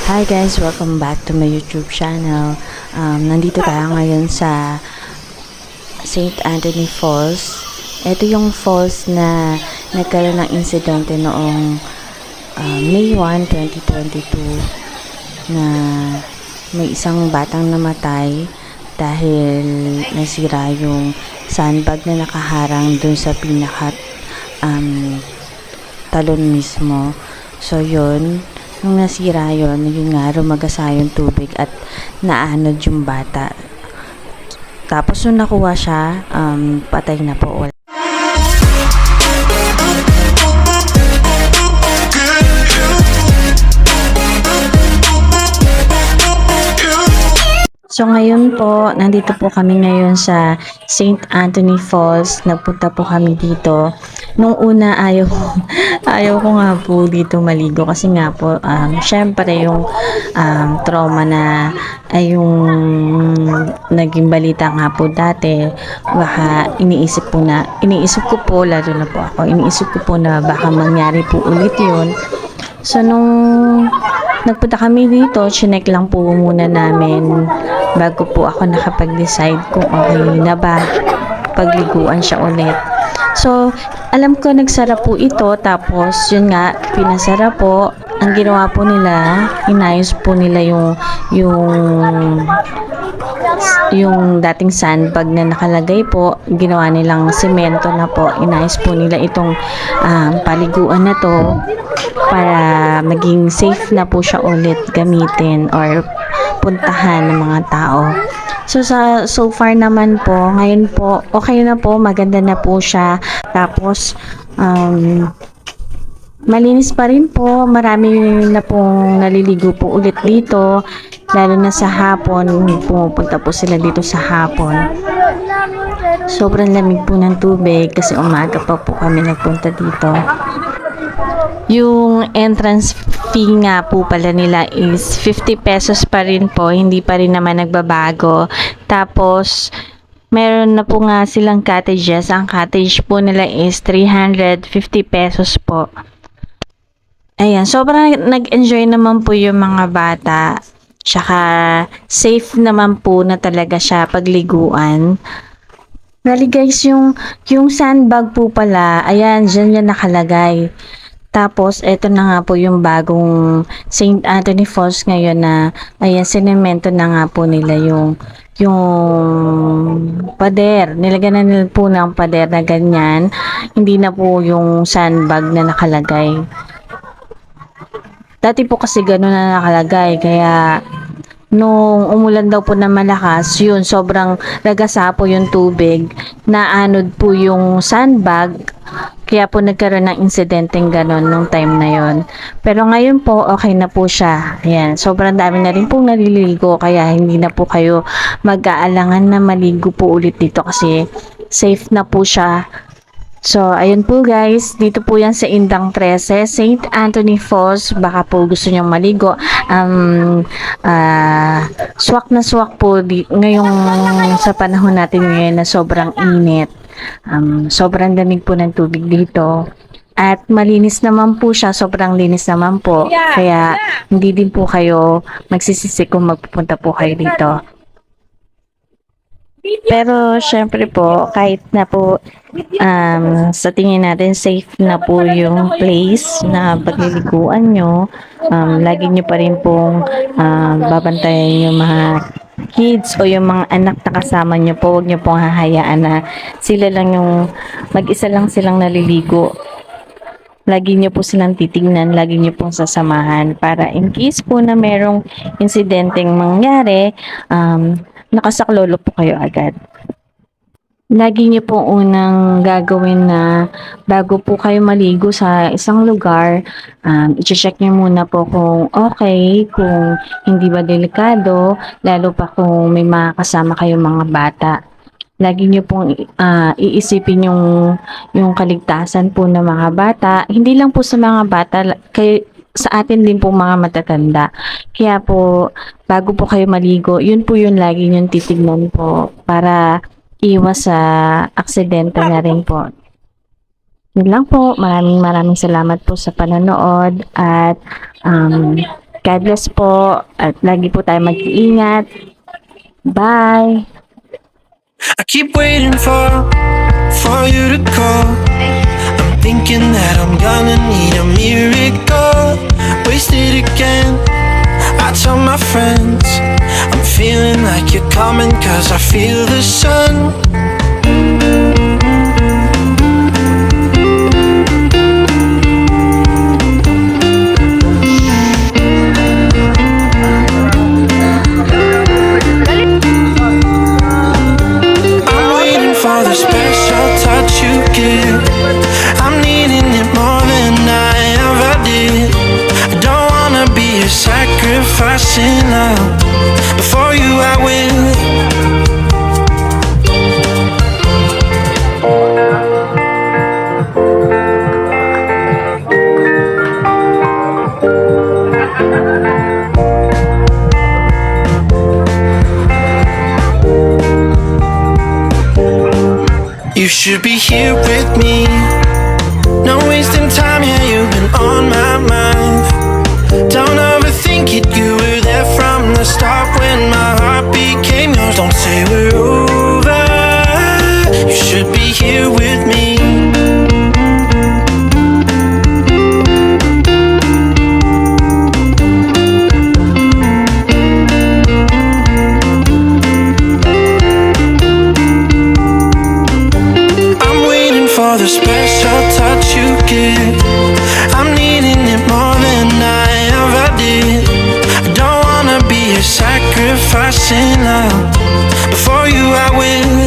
Hi guys, welcome back to my YouTube channel. Nandito tayo ngayon sa St. Anthony Falls. Ito yung falls na nagkaroon ng insidente noong May 1, 2022 na may isang batang namatay dahil nasira yung sandbag na nakaharang dun sa pinaka talon mismo. So yun, nung nasira yun nga rumagasa yung tubig at naanod yung bata. Tapos nung nakuha siya, patay na po. So ngayon po, nandito po kami ngayon sa St. Anthony Falls. Nagpunta po kami dito. Nung una ayaw ko nga po dito maligo kasi nga po syempre yung trauma na ay yung naging balita nga po dati, baka iniisip ko po lalo na po ako, iniisip ko po na baka mangyari po ulit yun. So nung nagpunta kami dito, chinek lang po muna namin bago po ako nakapag-decide kung okay na ba pagliguan siya ulit. So, alam ko nagsara po ito, tapos yun nga, pinasara po. Ang ginawa po nila, inayos po nila yung dating sandbag na nakalagay po, ginawa nilang semento na po. Inayos po nila itong paliguan na to para maging safe na po siya ulit gamitin or puntahan ng mga tao. So far naman po, ngayon po, okay na po, maganda na po siya. Tapos, malinis pa rin po, marami na pong naliligo po ulit dito, lalo na sa hapon, pumupunta po sila dito sa hapon. Sobrang lamig po ng tubig kasi umaga pa po kami nagpunta dito. Yung entrance fee nga po pala nila is 50 pesos pa rin po, hindi pa rin naman nagbabago. Tapos, meron na po nga silang cottages. Ang cottage po nila is 350 pesos po. Ayan, sobrang nag-enjoy naman po yung mga bata. Tsaka, safe naman po na talaga siya pagliguan. Bali guys, yung sandbag po pala, ayan, dyan yan nakalagay. Tapos, eto na nga po yung bagong St. Anthony Falls ngayon na, ayan, sinemento na nga po nila yung pader. Nilagyan na nila po ng pader na ganyan. Hindi na po yung sandbag na nakalagay. Dati po kasi gano'n na nakalagay. Kaya, nung umulan daw po na malakas, yun, sobrang ragasa po yung tubig. Naanod po yung sandbag. Kaya po nagkaroon ng insidenteng ganon nung time na yon. Pero ngayon po, okay na po siya. Ayan, sobrang dami na rin pong naliligo. Kaya hindi na po kayo mag-aalangan na maligo po ulit dito kasi safe na po siya. So, ayun po guys, dito po yan sa Indang 13, St. Anthony Falls. Baka po gusto nyong maligo. Swak na swak po ngayong sa panahon natin ngayon na sobrang init. Sobrang lamig po ng tubig dito. At malinis naman po siya, sobrang linis naman po. Kaya hindi din po kayo magsisisi kung magpupunta po kayo dito. Pero syempre po, kahit na po sa tingin natin safe na po yung place na pagliliguan nyo, lagi nyo pa rin pong babantayan yung mga kids o yung mga anak na kasama nyo po. Huwag nyo pong hahayaan na sila lang yung mag-isa lang silang naliligo. Lagi nyo po silang titignan, lagi nyo pong sasamahan para in case po na merong insidenteng mangyari, nakasaklolo po kayo agad. Lagi niyo po unang gagawin na bago po kayo maligo sa isang lugar, i-check niyo muna po kung okay, kung hindi ba delikado, lalo pa kung may mga kasama kayong mga bata. Lagi niyo pong iisipin yung kaligtasan po ng mga bata. Hindi lang po sa mga bata, sa atin din po mga matatanda. Kaya po, bago po kayo maligo, yun po yun lagi niyong titignan po para iwas sa aksidente na rin po. Yun lang po. Maraming salamat po sa panonood at God bless po at lagi po tayo mag-iingat. Bye! I keep waiting for you to call. I'm thinking that I'm gonna need a miracle. Wasted again. I tell my friends I'm feeling like you're coming, 'cause I feel the sun. I'm waiting for the special touch you give. I'm needing it more than I ever did. I don't wanna be a sacrificing love. Before you I will. You should be here with me. No wasting time, yeah, you've been on my mind. Don't overthink it, you were there from the start when my heart became yours. Don't say we're over. You should be here with me. I'm waiting for the special touch you give. I'm needing it more than I ever did. I don't wanna be a sacrificing love. Before you I will.